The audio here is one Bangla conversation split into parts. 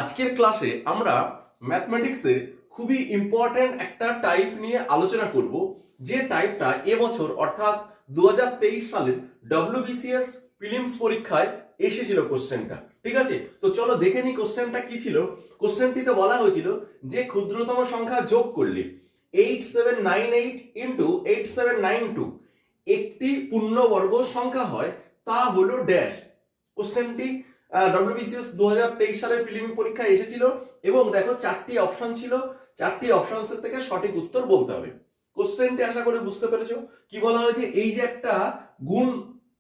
আজকের ক্লাসে আমরা ম্যাথমেটিক্সের খুবই ইম্পর্টেন্ট একটা টাইপ নিয়ে আলোচনা করব, যে টাইপটা এবছর অর্থাৎ 2023 সালের WBCS প্রিলিমস পরীক্ষায় এসেছিল কোশ্চেনটা। ঠিক আছে, তো চলো দেখে নি কোশ্চেনটা কি ছিল। কোশ্চেনটিতে বলা হয়েছিল যে ক্ষুদ্রতম সংখ্যা যোগ করলে 8798 ইন্টু 8792 একটি পূর্ণবর্গ সংখ্যা হয়, তা হলো ড্যাশ। কোশ্চেনটি WBCS 2023 সালের প্রিলিমিনারি পরীক্ষায় এসেছিল এবং দেখো চারটি অপশন ছিল, চারটি অপশনসের থেকে সঠিক উত্তর বলতে হবে। কোশ্চেনটি আশা করি বুঝতে পেরেছো। কি বলা হয়েছে, এই যে একটা গুণ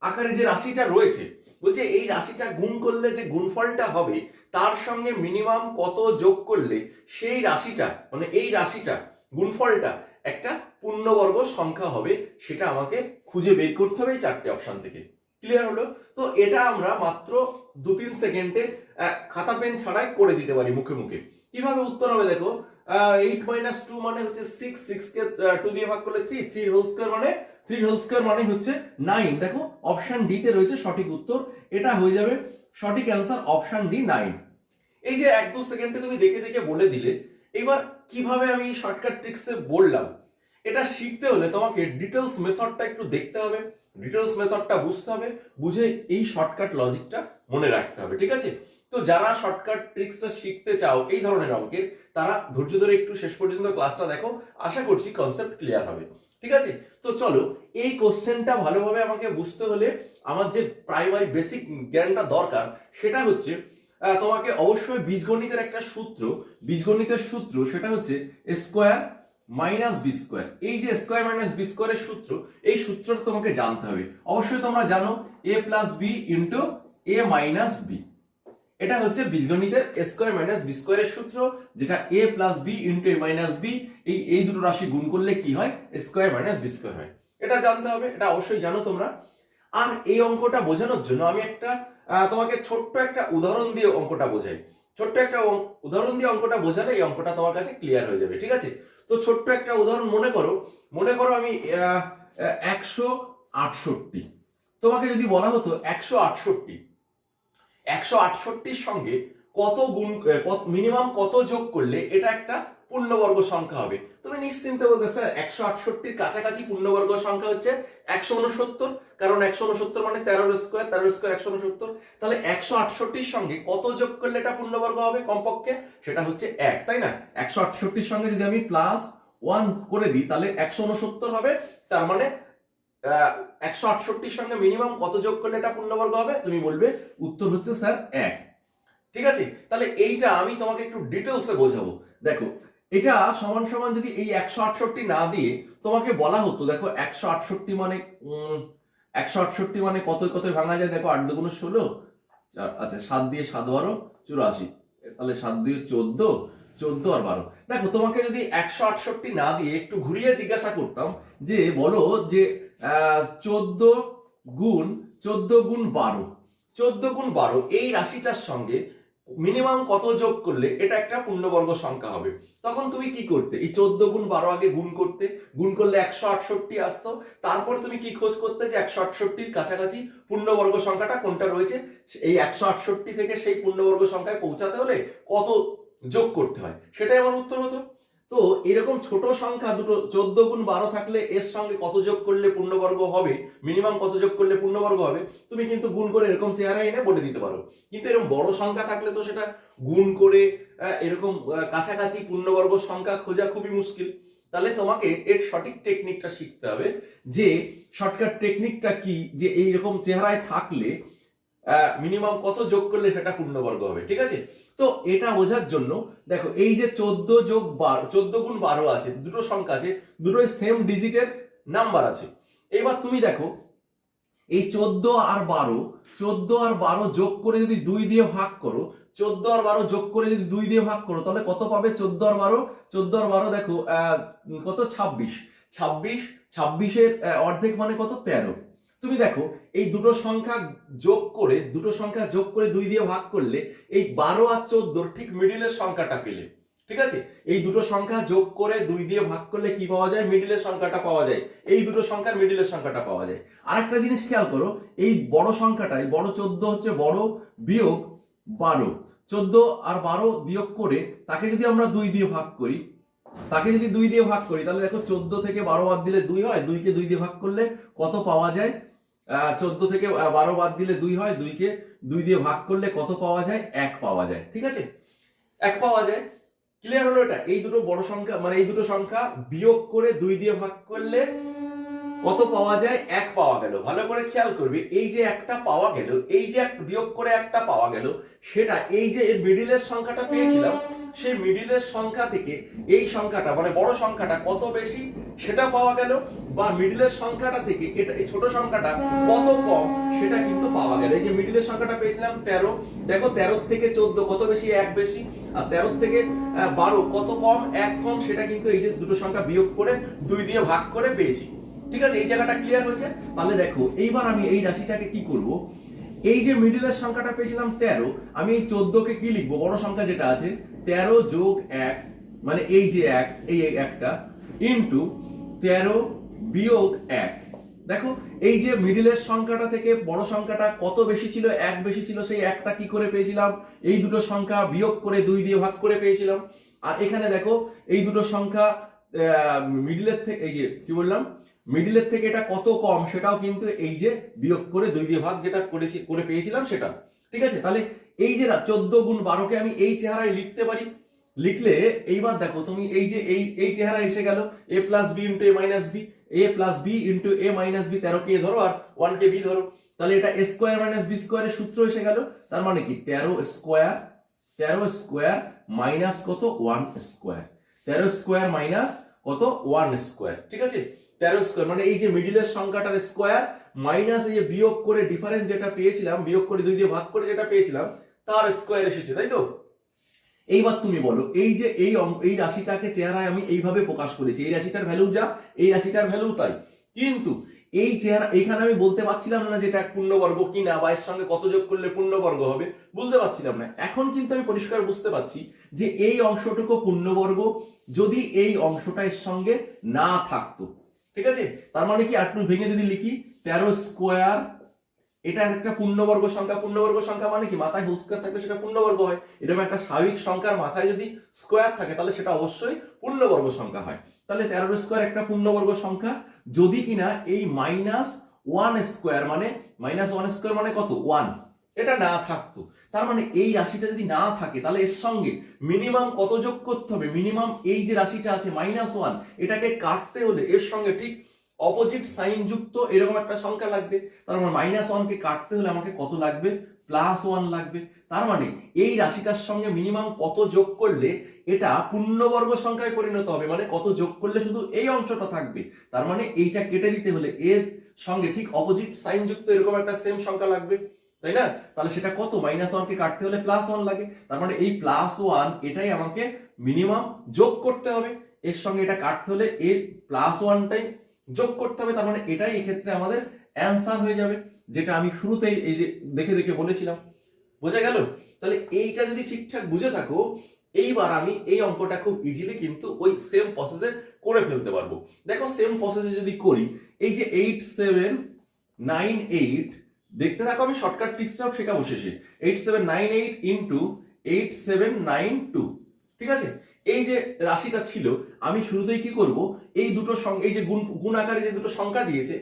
আকারে যে রাশিটা রয়েছে, বলছে এই রাশিটা গুণ করলে যে গুণফলটা হবে তার সঙ্গে মিনিমাম কত যোগ করলে সেই রাশিটা মানে এই রাশিটা গুণফলটা একটা পূর্ণবর্গ সংখ্যা হবে, সেটা আমাকে খুঁজে বের করতে হবে এই চারটি অপশন থেকে। ক্লিয়ার হলো? তো এটা আমরা মাত্র 2-3 সেকেন্ডে খাতা পেন ছাড়াই করে দিতে পারি মুখে মুখে। কিভাবে উত্তর হবে দেখো, 8 - 2 মানে হচ্ছে 6, 6 কে 2 দিয়ে ভাগ করলে 3, 3 হোল স্কয়ার মানে 3 হোল স্কয়ার মানে হচ্ছে 9। দেখো অপশন ডি তে রয়েছে সঠিক উত্তর, এটা হয়ে যাবে সঠিক অ্যান্সার অপশন ডি 9। এই যে 1-2 সেকেন্ডে তুমি দেখে দেখে বলে দিলে, এবার কিভাবে আমি শর্টকাট ট্রিক্সে বললাম এটা শিখতে হলে তোমাকে ডিটেলস মেথডটা একটু দেখতে হবে, ডিটেলস মেথডটা বুঝতে হবে, বুঝে এই শর্টকাট লজিকটা মনে রাখতে হবে। ঠিক আছে, তো যারা শর্টকাট ট্রিক্সটা শিখতে চাও এই ধরনের অঙ্কের, তারা ধৈর্য ধরে একটু শেষ পর্যন্ত ক্লাসটা দেখো, আশা করছি কনসেপ্ট ক্লিয়ার হবে। ঠিক আছে, তো চলো এই কোশ্চেনটা ভালোভাবে আমাকে বুঝতে হলে আমার যে প্রাইমারি বেসিক জ্ঞানটা দরকার সেটা হচ্ছে তোমাকে অবশ্যই বীজগণিতের একটা সূত্র, বীজগণিতের সূত্র সেটা হচ্ছে স্কোয়ার মাইনাস বি স্কোয়ার। এই যে স্কোয়ার মাইনাস বি স্কোয়ারের সূত্র, এই সূত্রটা তোমাকে জানতে হবে। অবশ্যই তোমরা জানো এ plus b into a minus B, এটা হচ্ছে বীজগণিতের স্কোয়ার মাইনাস বি স্কোয়ারের সূত্র, যেটা এ plus b into a minus B, এই দুটো রাশি গুণ করলে কি হয়, স্কোয়ার মাইনাস বি স্কোয়ার হয়। এটা জানতে হবে, এটা অবশ্যই জানো তোমরা। আর এই অঙ্কটা বোঝানোর জন্য আমি একটা তোমাকে ছোট্ট একটা উদাহরণ দিয়ে অঙ্কটা বোঝাই। ছোট্ট একটা উদাহরণ দিয়ে অঙ্কটা বোঝালে এই অঙ্কটা তোমার কাছে ক্লিয়ার হয়ে যাবে। ঠিক আছে, তো ছোট্ট একটা উদাহরণ মনে করো আমি 168, তোমাকে যদি বলা হতো 168 সঙ্গে কত গুণ মিনিমাম কত যোগ করলে এটা একটা পূর্ণবর্গ সংখ্যা হবে, তুমি নিশ্চিন্তে বলতে স্যার 168 কাছাকাছি পূর্ণবর্গ সংখ্যা হচ্ছে 169, কারণ 169 মানে 13 স্কোয়ার, 13 স্কোয়ার 169। তাহলে 168 সঙ্গে কত যোগ করলে এটা পূর্ণবর্গ হবে কমপক্ষে, সেটা হচ্ছে 1, তাই না? 168 সঙ্গে যদি আমি +1 করে দিই তাহলে 169 হবে, তার মানে 168 সঙ্গে মিনিমাম কত যোগ করলে এটা পূর্ণবর্গ হবে, তুমি বলবে উত্তর হচ্ছে স্যার 1। ঠিক আছে, তাহলে এইটা আমি তোমাকে একটু ডিটেলসে বোঝাবো। দেখো এটা সমান সমান যদি এই 168 না দিয়ে তোমাকে বলা হতো, দেখো 168 মানে 168 মানে কত কত ভাঙা যায়, দেখো 8 2 16, আচ্ছা 7 দিয়ে 7 12 84, তাহলে 7 দিয়ে 14, 14 আর 12। দেখো তোমাকে যদি 168 না দিয়ে একটু ঘুরিয়ে জিজ্ঞাসা করতাম যে বলো যে 14 গুণ 12, 14 গুণ 12 এই রাশিটার সঙ্গে মিনিমাম কত যোগ করলে এটা একটা পূর্ণবর্গ সংখ্যা হবে, তখন তুমি কি করতে, এই 14 গুণ 12 আগে গুণ করলে 168 আসতো, তারপর তুমি কি খোঁজ করতে যে 168 কাছাকাছি পূর্ণবর্গ সংখ্যাটা কোনটা রয়েছে, এই 168 থেকে সেই পূর্ণবর্গ সংখ্যায় পৌঁছাতে হলে কত যোগ করতে হয়, সেটাই আমার উত্তর হতো। তো এরকম ছোট সংখ্যা দুটো 14 গুণ 12 থাকলে এর সঙ্গে কত যোগ করলে পূর্ণবর্গ হবে, মিনিমাম কত যোগ করলে পূর্ণবর্গ হবে, তুমি কিন্তু গুণ করে এরকম চেহারা এনে বলে দিতে পারো। কিন্তু এরকম বড় সংখ্যা থাকলে তো সেটা গুণ করে এরকম কাছাকাছি পূর্ণবর্গ সংখ্যা খোঁজা খুবই মুশকিল। তাহলে তোমাকে এর সঠিক টেকনিকটা শিখতে হবে, যে শর্টকাট টেকনিকটা কি, যে এইরকম চেহারায় থাকলে মিনিমাম কত যোগ করলে সেটা পূর্ণবর্গ হবে। ঠিক আছে, তো এটা বোঝার জন্য দেখো এই যে 14 গুণ 12 আছে, দুটো সংখ্যা আছে, দুটোই সেম ডিজিটের নাম্বার আছে। এবার তুমি দেখো এই 14 আর 12 যোগ করে যদি 2 দিয়ে ভাগ করো, 14 আর 12 যোগ করে যদি 2 দিয়ে ভাগ করো তাহলে কত পাবে, 14 আর 12 দেখো কত, 26, 26 অর্ধেক মানে কত, 13। তুমি দেখো এই দুটো সংখ্যা যোগ করে 2 দিয়ে ভাগ করলে এই 12 আর 14 ঠিক মিডিলের সংখ্যাটা পেলে। ঠিক আছে, এই দুটো সংখ্যা যোগ করে 2 দিয়ে ভাগ করলে কি পাওয়া যায়, মিডিলের সংখ্যাটা পাওয়া যায়, এই দুটো সংখ্যার মিডিলের সংখ্যাটা পাওয়া যায়। আরেকটা জিনিস খেয়াল করো, এই বড় সংখ্যাটাই বড় 14 হচ্ছে বড় বিয়োগ 12, 14 আর 12 বিয়োগ করে তাকে যদি আমরা 2 দিয়ে ভাগ করি, তাহলে দেখো 14 থেকে 12 বাদ দিলে 2 হয়, 2 কে 2 দিয়ে ভাগ করলে কত পাওয়া যায়? 14 থেকে 12 বাদ দিলে 2 হয়, 2 কে 2 দিয়ে ভাগ করলে কত পাওয়া যায়? 1 পাওয়া যায়। ঠিক আছে, 1 পাওয়া যায়। ক্লিয়ার হলো? এটা এই দুটো বড় সংখ্যা, মানে এই দুটো সংখ্যা বিয়োগ করে 2 দিয়ে ভাগ করলে কত পাওয়া যায়? 1 পাওয়া গেল। ভালো করে খেয়াল করবি, এই যে একটা পাওয়া গেল, এই যে বিয়োগ করে একটা পাওয়া গেল, সেটা এই যে মিডিলের সংখ্যাটা পেয়েছিলাম, সেই মিডিলের সংখ্যা থেকে এই সংখ্যাটা মানে বড় সংখ্যাটা কত বেশি সেটা পাওয়া গেল, বা মিডিলের সংখ্যাটা থেকে এটা এই ছোট সংখ্যাটা কত কম সেটা কিন্তু পাওয়া গেল। এই যে মিডিলের সংখ্যাটা পেয়েছিলাম 13, দেখো 13 থেকে 14 কত বেশি? 1 বেশি। আর 13 থেকে 12 কত কম? 1 কম। সেটা কিন্তু এই যে দুটো সংখ্যা বিয়োগ করে 2 দিয়ে ভাগ করে পেয়েছি। ঠিক আছে, এই জায়গাটা ক্লিয়ার হয়েছে? তাহলে দেখো এইবার আমি এই রাশিটাকে কি করব, এই যে মিডিলের সংখ্যাটা পেয়েছিলাম 13, আমি এই 14 কে কি লিখবো? বড় সংখ্যা যেটা আছে 13 যোগ 1, মানে এই যে 1, এই একটা ইনটু 13 বিয়োগ 1। দেখো এই যে মিডিলের সংখ্যাটা থেকে বড় সংখ্যাটা কত বেশি ছিল? 1 বেশি ছিল। সেই একটা কি করে পেয়েছিলাম? এই দুটো সংখ্যা বিয়োগ করে 2 দিয়ে ভাগ করে পেয়েছিলাম। আর এখানে দেখো এই দুটো সংখ্যা মিডিলের থেকে, এই যে কি বললাম, মিডিলের থেকে এটা কত কম সেটাও কিন্তু এই যে বিয়োগ করে 2 দিয়ে ভাগ যেটা করে পেয়েছিলাম সেটা। ঠিক আছে, তাহলে এই যে 14 গুণ 12 কে আমি এই চেহারায় লিখতে পারি। লিখলে এইবার দেখো তুমি এই যে এই চেহারা এসে গেল, a plus b into a minus b, a plus b into a minus b, 13 কে এ ধরো আর 1 কে বি ধরো, তাহলে এটা a স্কোয়ার মাইনাস বি স্কোয়ারের সূত্র এসে গেল। তার মানে কি 13 স্কোয়ার মাইনাস কত? 1 স্কোয়ার। 13 স্কোয়ার মাইনাস কত? 1 স্কোয়ার। ঠিক আছে, 13 স্কোয়ার মানে এই যে মিডিলের সংখ্যাটার স্কোয়ার মাইনাস এই যে বিয়োগ করে ডিফারেন্স যেটা পেয়েছিলাম, বিয়োগ করে 2 দিয়ে ভাগ করে যেটা পেয়েছিলাম তার স্কোয়ার এসেছে, তাই তো? এইবার তুমি বলো, এই যে এই রাশিটাকে চেহারায় আমি এইভাবে প্রকাশ করেছি, এই রাশিটার ভ্যালু যা, এই রাশিটার ভ্যালু তাই, কিন্তু এই চেহারা এখানে আমি বলতে পারছিলাম না যেটা পূর্ণবর্গ কিনা, বা এর সঙ্গে কত যোগ করলে পূর্ণবর্গ হবে, বুঝতে পারছিলাম না। এখন কিন্তু আমি পরিষ্কার বুঝতে পারছি যে এই অংশটুকু পূর্ণবর্গ যদি এই অংশটা এর সঙ্গে না থাকতো। ঠিক আছে, তার মানে কি একটু ভেঙে যদি লিখি 13 স্কোয়ার, এটা একটা পূর্ণবর্গ সংখ্যা। পূর্ণবর্গ সংখ্যা মানে কি মাথায় হোল স্কয়ার থাকলে সেটা পূর্ণবর্গ হয়। এরকম একটা স্বাভাবিক সংখ্যার মাথায় যদি স্কোয়ার থাকে তাহলে সেটা অবশ্যই পূর্ণবর্গ সংখ্যা হয়। তাহলে 13 স্কোয়ার একটা পূর্ণবর্গ সংখ্যা, যদি কিনা এই -1 স্কোয়ার মানে -1 স্কোয়ার মানে কত? 1, এটা না থাকতো। তার মানে এই রাশিটা যদি না থাকে তাহলে এর সঙ্গে মিনিমাম কত যোগ করতে হবে? মিনিমাম এই যে রাশিটা আছে -1, এটাকে কাটতে হলে এর সঙ্গে ঠিক অপোজিট সাইন যুক্ত এরকম একটা সংখ্যা লাগবে। তার মানে -1 কে কাটতে হলে আমাকে কত লাগবে? +1 লাগবে। তার মানে এই রাশিটার সঙ্গে মিনিমাম কত যোগ করলে এটা পূর্ণবর্গ সংখ্যায় পরিণত হবে, মানে কত যোগ করলে শুধু এই অংশটা থাকবে। তার মানে এইটা কেটে দিতে হলে এর সঙ্গে ঠিক অপোজিট সাইন যুক্ত এরকম একটা সেম সংখ্যা লাগবে, তাই না? তাহলে সেটা কত? -1 কে কাটতে হলে +1 লাগে। তার মানে এই +1 এটাই আমাকে মিনিমাম যোগ করতে হবে, এর সঙ্গে এটা কাটতে হলে এর +1টাই যোগ করতে হবে। তার মানে এটাই এক্ষেত্রে আমাদের অ্যান্সার হয়ে যাবে, যেটা আমি শুরুতেই এই যে দেখে দেখে বলেছিলাম। বোঝা গেল? তাহলে এইটা যদি ঠিকঠাক বুঝে থাকো, এইবার আমি এই অঙ্কটা খুব ইজিলি কিন্তু ওই সেম প্রসেসে করে ফেলতে পারবো। দেখো সেম প্রসেসে যদি করি, এই যে 8 7 9 8, দেখতে থাকো, আমি শর্টকাট ট্রিক্সটাও শেখাবো শেষে। 8 7 9 8 ইন্টু 8 7 9 2। ঠিক আছে, এই যে রাশিটা ছিল আমি শুরুতেই কি করব, এই দুটো এই যে গুণ আকারে যে দুটো সংখ্যা দিয়েছে,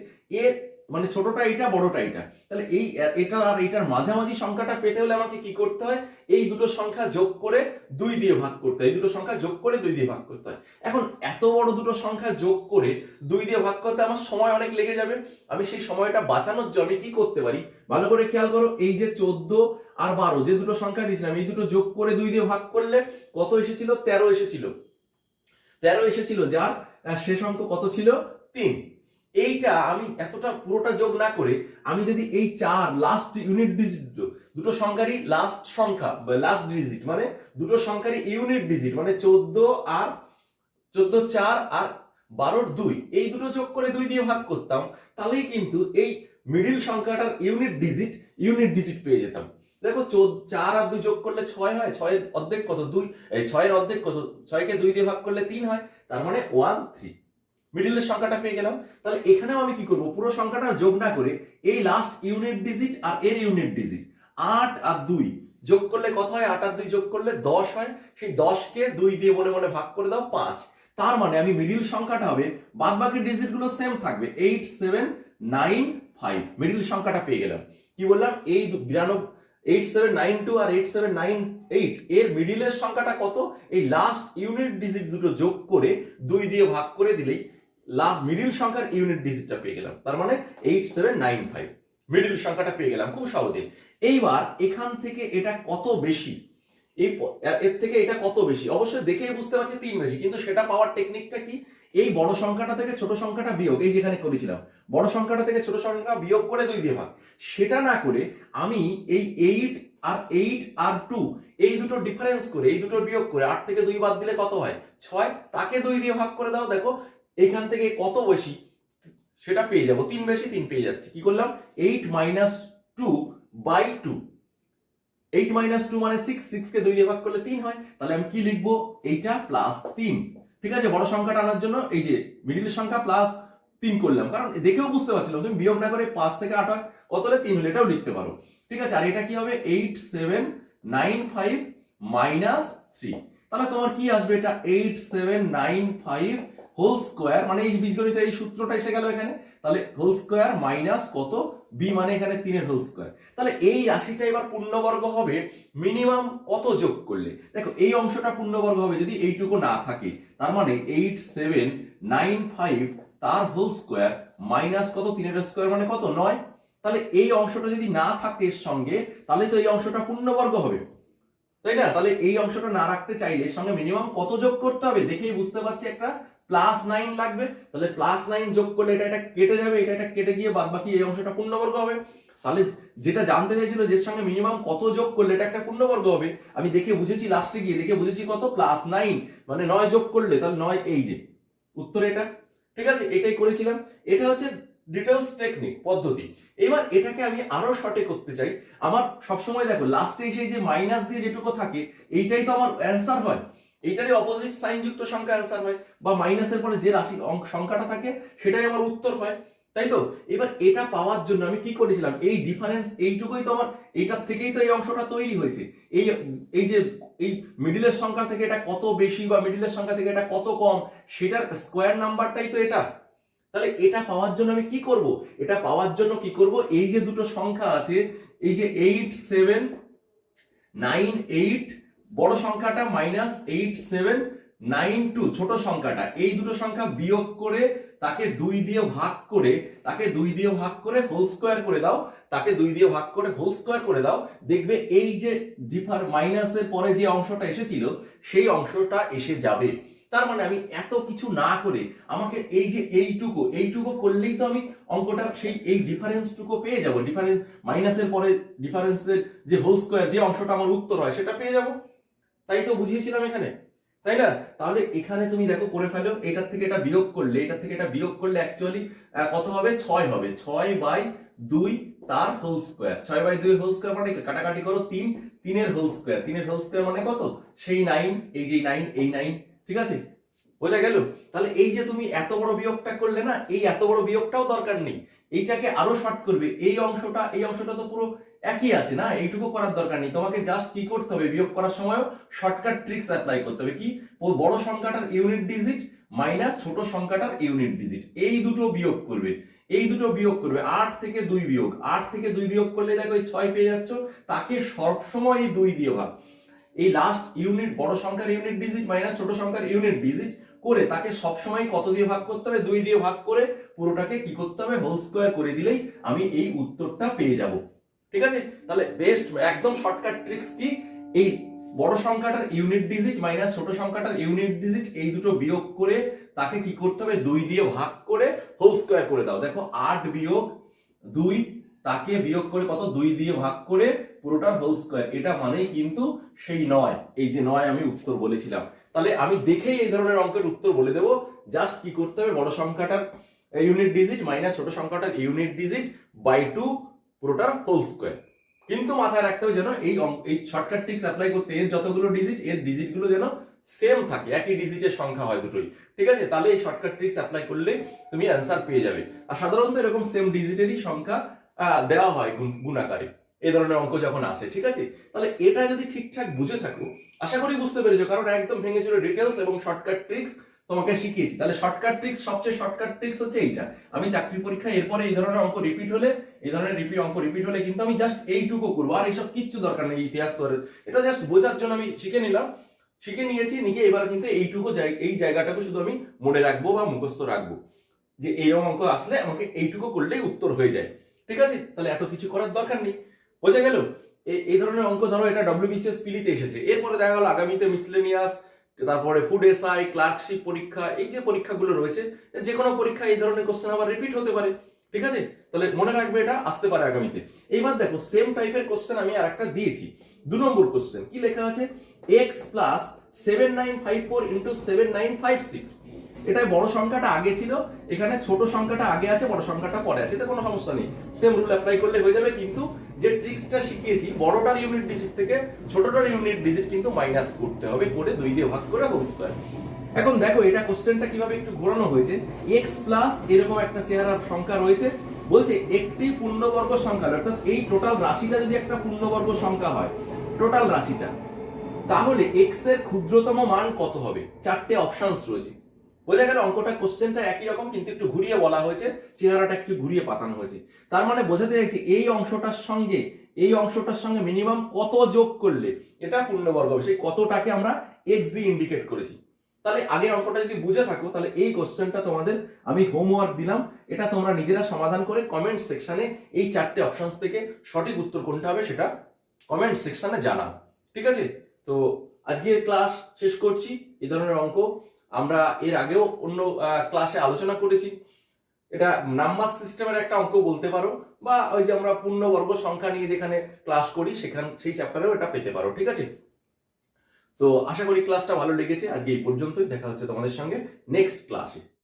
এর মানে ছোটটা এটা বড়টা এটা, তাহলে এই এটা আর এটার মাঝামাঝি সংখ্যাটা পেতে হলে আমাকে কি করতে হয়? এই দুটো সংখ্যা যোগ করে 2 দিয়ে ভাগ করতে হয়। এই দুটো সংখ্যা যোগ করে 2 দিয়ে ভাগ করতে হয়। এখন এত বড় দুটো সংখ্যা যোগ করে 2 দিয়ে ভাগ করতে আমার সময় অনেক লেগে যাবে। আমি সেই সময়টা বাঁচানোর জন্য আমি কি করতে পারি, ভালো করে খেয়াল করো। এই যে 14 আর 12 যে দুটো সংখ্যা দিয়েছিলাম, এই দুটো যোগ করে 2 দিয়ে ভাগ করলে কত এসেছিল? 13 এসেছিল। 13 এসেছিল, যার শেষ অঙ্ক কত ছিল? 3। এইটা আমি এতটা পুরোটা যোগ না করে আমি যদি এই 4 লাস্ট ইউনিট ডিজিট, দুটো সংখ্যারই লাস্ট সংখ্যা লাস্ট ডিজিট মানে দুটো সংখ্যারই ইউনিট ডিজিট মানে 14 4 আর 12 2, এই দুটো যোগ করে 2 দিয়ে ভাগ করতাম, তাহলেই কিন্তু এই মিডিল সংখ্যাটার ইউনিট ডিজিট পেয়ে যেতাম। দেখো 4 আর 2 যোগ করলে 6 হয়, 6 এর অর্ধেক কত? 2। এই 6 এর অর্ধেক কত? 6 কে 2 দিয়ে ভাগ করলে 3 হয়, তার মানে 1 3, মিডিলের সংখ্যাটা পেয়ে গেলাম। তাহলে এখানেও আমি কি করব, পুরো সংখ্যাটা যোগ না করে এই লাস্ট ইউনিট ডিজিট আর এর ইউনিট ডিজিট 8 আর 2 যোগ করলে কত হয়? 8 আর 2 যোগ করলে 10 হয়। সেই 10কে 2 দিয়ে মনে মনে ভাগ করে দাও 5। তার মানে আমি মিডিল সংখ্যাটা হবে, বাদ বাকি ডিজিট গুলো সেম থাকবে, 8 7 9 5। মিডিল সংখ্যাটা পেয়ে গেলাম। কি বললাম? এই 8792 আর 8798 এর মিডিলের সংখ্যাটা কত? এই লাস্ট ইউনিট ডিজিট দুটো যোগ করে 2 দিয়ে ভাগ করে দিলেই মিডিল সংখ্যার ইউনিট ডিজিটটা পেয়ে গেলাম। তার মানে 8795 মিডিল সংখ্যাটা পেয়ে গেলাম খুব সহজে। এইবার এখান থেকে এটা কত বেশি, এর থেকে এটা কত বেশি? অবশ্যই দেখেই বুঝতে পারছি 3 বেশি, কিন্তু সেটা পাওয়ার টেকনিকটা কি? এই বড় সংখ্যাটা থেকে ছোট সংখ্যাটা বিয়োগ, এই যেখানে করেছিলাম বড় সংখ্যাটা থেকে ছোট সংখ্যা বিয়োগ করে 2 দিয়ে ভাগ, সেটা না করে আমি এই 8 আর 2 এই দুটো ডিফারেন্স করে, এই দুটো বিয়োগ করে 8 থেকে 2 বাদ দিলে কত হয়? 6। তাকে 2 দিয়ে ভাগ করে দাও, দেখো এখান থেকে কত বেশি সেটা পেয়ে যাবো। 3 বেশি 3 পেয়ে যাচ্ছি। কি করলাম? 8 - 2 বাই 2। 8 - 2 মানে 6, 6 কে 2 দিয়ে ভাগ করলে 3 হয়। তাহলে আমি কি লিখবো? এইটা প্লাস 3। ঠিক আছে, বড় সংখ্যাটা আনার জন্য এই যে মিডিল সংখ্যা প্লাস 3 করলাম, কারণ দেখেও বুঝতে পারছিলাম তুমি বিয়োগ না করে 5 থেকে 8 হয়, কত হলে 3 হলে এটাও লিখতে পারো। ঠিক আছে, আর এটা কি হবে? 8795 মাইনাস 3। তাহলে তোমার কি আসবে? এটা 8795 হোল স্কোয়ার, মানে এই বীজগণিতের এই সূত্রটা এসে গেল এখানে। তাহলে হোল স্কোয়ার মাইনাস কত? বি, মানে এখানে 3 এর হোল স্কোয়ার। তাহলে এই রাশিটা এবার পূর্ণবর্গ হবে মিনিমাম কত যোগ করলে? দেখো এই অংশটা পূর্ণবর্গ হবে যদি এইটুকু না থাকে। তার মানে 8795 তার হোল স্কোয়ার মাইনাস কত? 3 এর স্কোয়ার মানে কত? 9। তাহলে এই অংশটা যদি না থাকে এর সঙ্গে, তাহলে তো এই অংশটা পূর্ণবর্গ হবে, তাই না? তাহলে এই অংশটা না রাখতে চাইলে এর সঙ্গে মিনিমাম কত যোগ করতে হবে? দেখেই বুঝতে পারছি একটা +9 লাগবে। তাহলে +9 যোগ করলে এটা কেটে যাবে, এটা কেটে গিয়ে বাদ বাকি এই অংশটা পূর্ণবর্গ হবে। তাহলে যেটা জানতে চাইছিল যে এর সঙ্গে মিনিমাম কত যোগ করলে এটা একটা পূর্ণবর্গ হবে, আমি দেখে বুঝেছি, লাস্টে গিয়ে দেখে বুঝেছি কত? +9 মানে 9 যোগ করলে, তাহলে 9, এই যে উত্তর এটা। ঠিক আছে, এটাই করেছিলাম। এটা হচ্ছে ডিটেলস টেকনিক পদ্ধতি। এবার এটাকে আমি আরো শর্টে করতে চাই। আমার সবসময় দেখো লাস্টে সেই যে মাইনাস দিয়ে যেটুকু থাকে এইটাই তো আমার অ্যান্সার হয়, এইটারই অপোজিট সাইন যুক্ত সংখ্যা অ্যান্সার হয়, বা মাইনাসের পরে যে রাশি সংখ্যাটা থাকে সেটাই আমার উত্তর হয়, তাই তো? এবার এটা পাওয়ার জন্য আমি কি করেছিলাম? এই ডিফারেন্স এইটুকুই তো আমার, এইটার থেকেই তো এই অংশটা তৈরি হয়েছে। এই এই যে এই মিডিলের সংখ্যা থেকে এটা কত বেশি বা মিডিলের সংখ্যা থেকে এটা কত কম, সেটার স্কোয়ার নাম্বারটাই তো এটা। তাহলে এটা পাওয়ার জন্য আমি কি করব? এটা পাওয়ার জন্য কি করব? এই যে দুটো সংখ্যা আছে, এই যে 8798 বড় সংখ্যাটা মাইনাস 8792 ছোট সংখ্যাটা, এই দুটো সংখ্যা বিয়োগ করে তাকে 2 দিয়ে ভাগ করে, হোল স্কোয়ার করে দাও, তাকে 2 দিয়ে ভাগ করে হোল স্কোয়ার করে দাও, দেখবে এই যে মাইনাসের পরে যে অংশটা এসেছিল সেই অংশটা এসে যাবে। তার মানে আমি এত কিছু না করে আমাকে এই যে এইটুকু করলেই তো আমি অঙ্কটার সেই এই ডিফারেন্সটুকু পেয়ে যাব। ডিফারেন্স মাইনাসের পরে ডিফারেন্সের যে হোল স্কোয়ার যে অংশটা আমার উত্তর হয় সেটা পেয়ে যাব। তাই তো বুঝিয়েছিলাম এখানে, তাই না? তাহলে এখানে তুমি দেখো করে ফেলো, এটার থেকে এটা বিয়োগ করলে, অ্যাকচুয়ালি কত হবে? 6 হবে। 6/2 তার হোল স্কোয়ার, 6/2 হোল স্কোয়ার মানে কাটাকাটি করো 3, 3 এর হোল স্কোয়ার মানে কত? সেই 9, এই যে 9, এই 9। ঠিক আছে, বোঝা গেল? তাহলে এই যে তুমি এত বড় বিয়োগটা করলে না, এই এত বড় বিয়োগটাও দরকার নেই, এইটাকে আরো শর্ট করবে। এই অংশটা তো পুরো একই আছে না, এইটুকু করার দরকার নেই। তোমাকে জাস্ট কি করতে হবে? বিয়োগ করার সময়ও শর্টকাট ট্রিক্স অ্যাপ্লাই করতে হবে। কি? বড় সংখ্যাটার ইউনিট ডিজিট মাইনাস ছোট সংখ্যাটার ইউনিট ডিজিট, এই দুটো বিয়োগ করবে। 8 থেকে 2 বিয়োগ, 8 থেকে 2 বিয়োগ করলে দেখো এই 6 পেয়ে যাচ্ছ, তাকে সবসময় এই 2 দিয়ে ভাগ। এই লাস্ট ইউনিট বড় সংখ্যার ইউনিট ডিজিট মাইনাস ছোট সংখ্যার ইউনিট ডিজিট করে তাকে সবসময় কত দিয়ে ভাগ করতে হবে? 2 দিয়ে ভাগ করে পুরোটাকে কি করতে হবে? হোল স্কোয়ার করে দিলেই আমি এই উত্তরটা পেয়ে যাব। ঠিক আছে, তাহলে বেস্ট একদম শর্টকাট ট্রিক্স কি? এই বড় সংখ্যাটার ইউনিট ডিজিট মাইনাস ছোট সংখ্যাটার ইউনিট ডিজিট এই দুটো বিয়োগ করে তাকে কি করতে হবে? 2 দিয়ে ভাগ করে হোল স্কোয়ার করে দাও। দেখো 8 বিয়োগ 2, তাকে বিয়োগ করে কত? 2 দিয়ে ভাগ করে পুরোটার হোল স্কোয়ার, এটা মানেই কিন্তু সেই 9, এই যে 9 আমি উত্তর বলেছিলাম। তাহলে আমি দেখেই এই ধরনের অঙ্কের উত্তর বলে দেবো। জাস্ট কি করতে হবে? বড় সংখ্যাটার ইউনিট ডিজিট মাইনাস ছোট সংখ্যাটার ইউনিট ডিজিট বাই 2 পুরোটার হোল স্কোয়ার। কিন্তু মাথায় রাখতে হবে যেন এই শর্টকাট ট্রিক্স অ্যাপ্লাই করতে এর যতগুলো ডিজিট, এর ডিজিটগুলো যেন সেম থাকে, একই ডিজিটের সংখ্যা হয় দুটোই। ঠিক আছে, তাহলে এই শর্টকাট ট্রিক্স অ্যাপ্লাই করলে তুমি অ্যান্সার পেয়ে যাবে। আর সাধারণত এরকম সেম ডিজিটেরই সংখ্যা দেওয়া হয় গুণাকারে। এই ধরনের অঙ্ক যখন আসে, ঠিক আছে? তাহলে এটা যদি ঠিকঠাক বুঝে থাকো, আশা করি বুঝতে পেরেছো, কারণ একদম ভেঙে চুরে ডিটেলস এবং শর্টকাট ট্রিক্স তোমাকে শিখিয়েছি। তাহলে শর্টকাট ট্রিক্স, সবচেয়ে শর্টকাট ট্রিক্স হচ্ছে এইটা। আমি চাকরি পরীক্ষায় এরপরে এই ধরনের অঙ্ক রিপিট হলে, এই ধরনের অঙ্ক রিপিট হলে কিন্তু আমি জাস্ট এইটুকু করবো, আর এইসব কিচ্ছু দরকার নেই ইতিহাস করে। এটা জাস্ট বোঝার জন্য আমি শিখে নিলাম, শিখে নিয়েছি, নিয়ে এবার কিন্তু এইটুকু এই জায়গাটাকে শুধু আমি মনে রাখবো বা মুখস্থ রাখবো, যে এইরকম অঙ্ক আসলে আমাকে এইটুকু করলেই উত্তর হয়ে যায়, ঠিক আছে? তাহলে এত কিছু করার দরকার নেই, বোঝা গেল? এই ধরনের অঙ্ক ধরো এটা ডব্লিউবিসিএস পিলিতে এসেছে, এরপরে দেখা গেল আগামীতে মিসলেনিয়াস, তারপরে ফুড এসআই, ক্লার্কশিপ পরীক্ষা, এই যে পরীক্ষাগুলো রয়েছে, যে কোনো পরীক্ষা এই ধরনের কোশ্চেন আবার রিপিট হতে পারে, ঠিক আছে? তাহলে মনে রাখবে এটা আসতে পারে আগামীতে। এইবার দেখো সেম টাইপের কোশ্চেন আমি আর একটা দিয়েছি, 2 নম্বর কোশ্চেন। কি লেখা আছে? x plus 7954 into 7956। এটা বড় সংখ্যাটা আগে ছিল, এখানে ছোট সংখ্যাটা আগে আছে, বড় সংখ্যাটা পরে আছে, এতে কোনো সমস্যা নেই, সেম রুল অ্যাপ্লাই করলে হয়ে যাবে। কিন্তু যে ট্রিক্সটা শিখিয়েছি, বড়টার ইউনিট ডিজিট থেকে ছোটটার ইউনিট ডিজিট কিন্তু মাইনাস করতে হবে, করে 2 দিয়ে ভাগ করে হোল স্কয়ার। এখন দেখো এটা কোশ্চেনটা কিভাবে একটু ঘোরানো হয়েছে। x প্লাস এরকম একটা চেহারার সংখ্যা রয়েছে, বলছে একটি পূর্ণবর্গ সংখ্যা, অর্থাৎ এই টোটাল রাশিটা যদি একটা পূর্ণবর্গ সংখ্যা হয়, টোটাল রাশিটা, তাহলে x এর ক্ষুদ্রতম মান কত হবে? 4টে অপশনস রয়েছে, বোঝা গেল? অঙ্কটা কোশ্চেনটা একই রকম, কিন্তু একটু ঘুরিয়ে বলা হয়েছে, চেহারাটা একটু ঘুরিয়ে পাতানো হয়েছে। তার মানে বোঝাতে চাইছি এই অংশটার সঙ্গে মিনিমাম কত যোগ করলে এটা পূর্ণবর্গ হবে, সেই কতটাকে আমরা x দিয়ে ইন্ডিকেট করেছি। তাহলে আগের অঙ্কটা যদি বুঝে থাকো, তাহলে এই কোশ্চেনটা তোমাদের আমি হোমওয়ার্ক দিলাম, এটা তোমরা নিজেরা সমাধান করে কমেন্ট সেকশনে এই 4টে অপশনস থেকে সঠিক উত্তর কোনটা হবে সেটা কমেন্ট সেকশনে জানাও, ঠিক আছে? তো আজকের ক্লাস শেষ করছি। এই ধরনের অঙ্ক আমরা এর আগেও অন্য ক্লাসে আলোচনা করেছি, এটা নাম্বার সিস্টেমের একটা অঙ্ক বলতে পারো, বা ওই যে আমরা পূর্ণবর্গ সংখ্যা নিয়ে যেখানে ক্লাস করি সেই চ্যাপ্টারেও এটা পেতে পারো, ঠিক আছে? তো আশা করি ক্লাসটা ভালো লেগেছে। আজকে এই পর্যন্তই, দেখা হচ্ছে তোমাদের সঙ্গে নেক্সট ক্লাসে।